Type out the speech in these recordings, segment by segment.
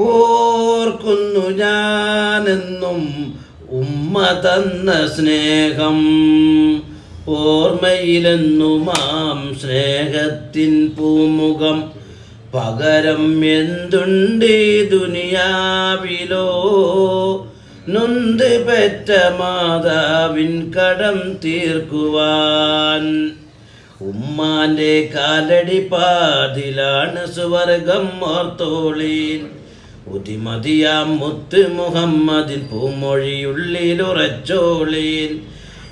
ഓർക്കുന്നു ഞാനെന്നും ഉമ്മ തന്ന സ്നേഹം. ഓർമ്മയിലെന്നുമാം സ്നേഹത്തിൻ പൂമുഖം. പകരം എന്തുണ്ട് ദുനിയാവിലോ, നൊന്ത് പെറ്റ മാതാവിൻ കടം തീർക്കുവാൻ. ഉമ്മാന്റെ കാലടി പാതിലാണ് സുവർഗം ഓർത്തോളീൻ. ഉതിമതിയാം മുത്ത് മുഹമ്മദിൻ പൂമൊഴിയുള്ളിലുറച്ചോളീൻ.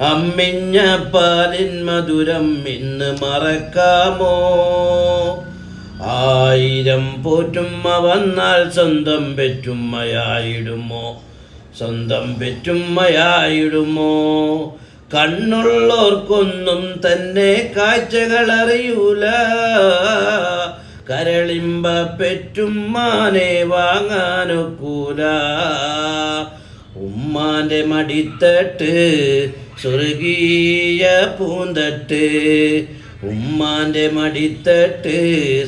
അമ്മിഞ്ഞ പാലിൻ മധുരം ഇന്ന് മറക്കാമോ? 1000 പോറ്റുമ്മ വന്നാൽ സ്വന്തം പെറ്റുമ്മയായിടുമോ? സ്വന്തം പെറ്റുമ്മയായിടുമോ? കണ്ണുള്ളോർക്കൊന്നും തന്നെ കാഴ്ചകളറിയൂല. കരളിമ്പ പെറ്റുമ്മാനെ വാങ്ങാനൊക്കൂല. ഉമ്മാന്റെ മടിത്തട്ട് സ്വർഗീയ പൂന്തട്ട്. ഉമ്മാന്റെ മടിത്തട്ട്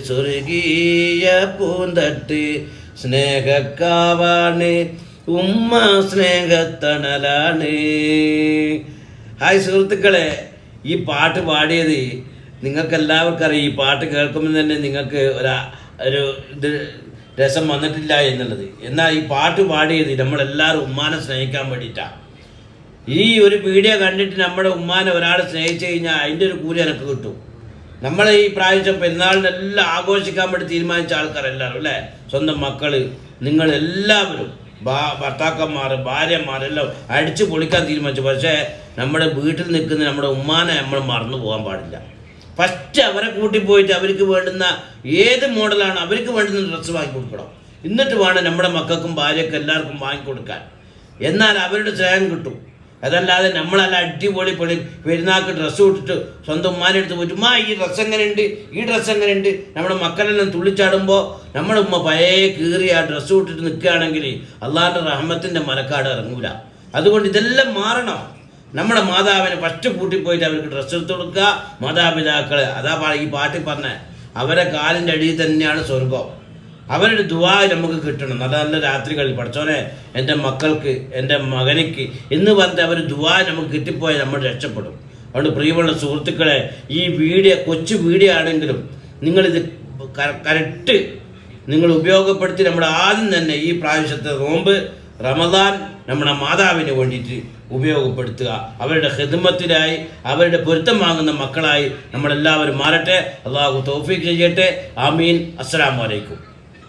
സ്വർഗീയ പൂന്തട്ട്. സ്നേഹക്കാവാണ് ഉമ്മ, സ്നേഹത്തണലാണ്. ഹായ് സുഹൃത്തുക്കളെ, ഈ പാട്ട് പാടിയത് നിങ്ങൾക്കെല്ലാവർക്കും അറിയാം. ഈ പാട്ട് കേൾക്കുമ്പോൾ തന്നെ നിങ്ങൾക്ക് ഒരു ഇത് രസം വന്നിട്ടില്ല എന്നുള്ളത്. എന്നാൽ ഈ പാട്ട് പാടിയത് നമ്മളെല്ലാവരും ഉമ്മാനെ സ്നേഹിക്കാൻ വേണ്ടിയിട്ടാണ്. ഈ ഒരു വീഡിയോ കണ്ടിട്ട് നമ്മുടെ ഉമ്മാനെ ഒരാൾ സ്നേഹിച്ചു കഴിഞ്ഞാൽ അതിൻ്റെ ഒരു കൂലി എനിക്ക് കിട്ടും. നമ്മൾ ഈ പ്രാവശ്യം പെരുന്നാളിനെല്ലാം ആഘോഷിക്കാൻ വേണ്ടി തീരുമാനിച്ച ആൾക്കാരെല്ലാവരും അല്ലേ, സ്വന്തം മക്കൾ, നിങ്ങളെല്ലാവരും ഭർത്താക്കന്മാർ, ഭാര്യമാരെല്ലാം അടിച്ചു പൊളിക്കാൻ തീരുമാനിച്ചു. പക്ഷേ നമ്മുടെ വീട്ടിൽ നിൽക്കുന്ന നമ്മുടെ ഉമ്മാനെ നമ്മൾ മറന്നു പോകാൻ പാടില്ല. ഫസ്റ്റ് അവരെ കൂട്ടിപ്പോയിട്ട് അവർക്ക് വേണ്ടുന്ന ഏത് മോഡലാണ് അവർക്ക് വേണ്ടുന്ന ഡ്രസ്സ് വാങ്ങിക്കൊടുക്കണം. എന്നിട്ട് വേണം നമ്മുടെ മക്കൾക്കും ഭാര്യക്കും എല്ലാവർക്കും വാങ്ങിക്കൊടുക്കാൻ. എന്നാൽ അവരുടെ സ്നേഹം കിട്ടും. അതല്ലാതെ നമ്മളല്ല അടിപൊളി പെരുന്നാൾക്ക് ഡ്രസ്സ് ഇട്ടിട്ട് സ്വന്തം ഉമ്മാനെ എടുത്ത് പോയിട്ട് ഉമ്മ ഈ ഡ്രസ്സ് എങ്ങനെയുണ്ട്, ഈ ഡ്രസ്സ് എങ്ങനെയുണ്ട്, നമ്മുടെ മക്കളെല്ലാം തുള്ളിച്ചാടുമ്പോൾ നമ്മുടെ ഉമ്മ പഴയ കീറി ആ ഡ്രസ്സ് ഇട്ടിട്ട് നിൽക്കുകയാണെങ്കിൽ അള്ളാഹുവിൻ്റെ റഹ്മത്തിൻ്റെ മലക്കാട് ഇറങ്ങൂല. അതുകൊണ്ട് ഇതെല്ലാം മാറണം. നമ്മുടെ മാതാവിനെ ഫസ്റ്റ് കൂട്ടിപ്പോയിട്ട് അവർക്ക് ഡ്രസ്സ് എടുത്ത് കൊടുക്കുക. മാതാപിതാക്കൾ അതാ ഈ പാട്ടിൽ പറഞ്ഞ അവരെ കാലിൻ്റെ അടിയിൽ തന്നെയാണ് സ്വർഗം. അവരുടെ ദുആ നമുക്ക് കിട്ടണം. നല്ല നല്ല രാത്രികളിൽ പഠിച്ചോനെ എൻ്റെ മക്കൾക്ക്, എൻ്റെ മകനിക്ക് എന്ന് പറഞ്ഞിട്ട് അവർ ദുആ നമുക്ക് കിട്ടിപ്പോയാൽ നമ്മൾ രക്ഷപ്പെടും. അതുകൊണ്ട് പ്രിയമുള്ള സുഹൃത്തുക്കളെ, ഈ വീഡിയോ കൊച്ചു വീഡിയോ ആണെങ്കിലും നിങ്ങളിത് കറക്റ്റ് നിങ്ങൾ ഉപയോഗപ്പെടുത്തി നമ്മുടെ ആദ്യം തന്നെ ഈ പ്രാവശ്യത്തെ നോമ്പ് റമദാൻ നമ്മുടെ മാതാവിന് വേണ്ടിയിട്ട് ഉപയോഗപ്പെടുത്തുക. അവരുടെ ഖിദ്മത്തിനായി, അവരുടെ പൊരുത്തം വാങ്ങുന്ന മക്കളായി നമ്മളെല്ലാവരും മാറട്ടെ. അള്ളാഹു തൗഫീഖ് ചെയ്യട്ടെ. ആമീൻ. അസ്സലാമു അലൈക്കും.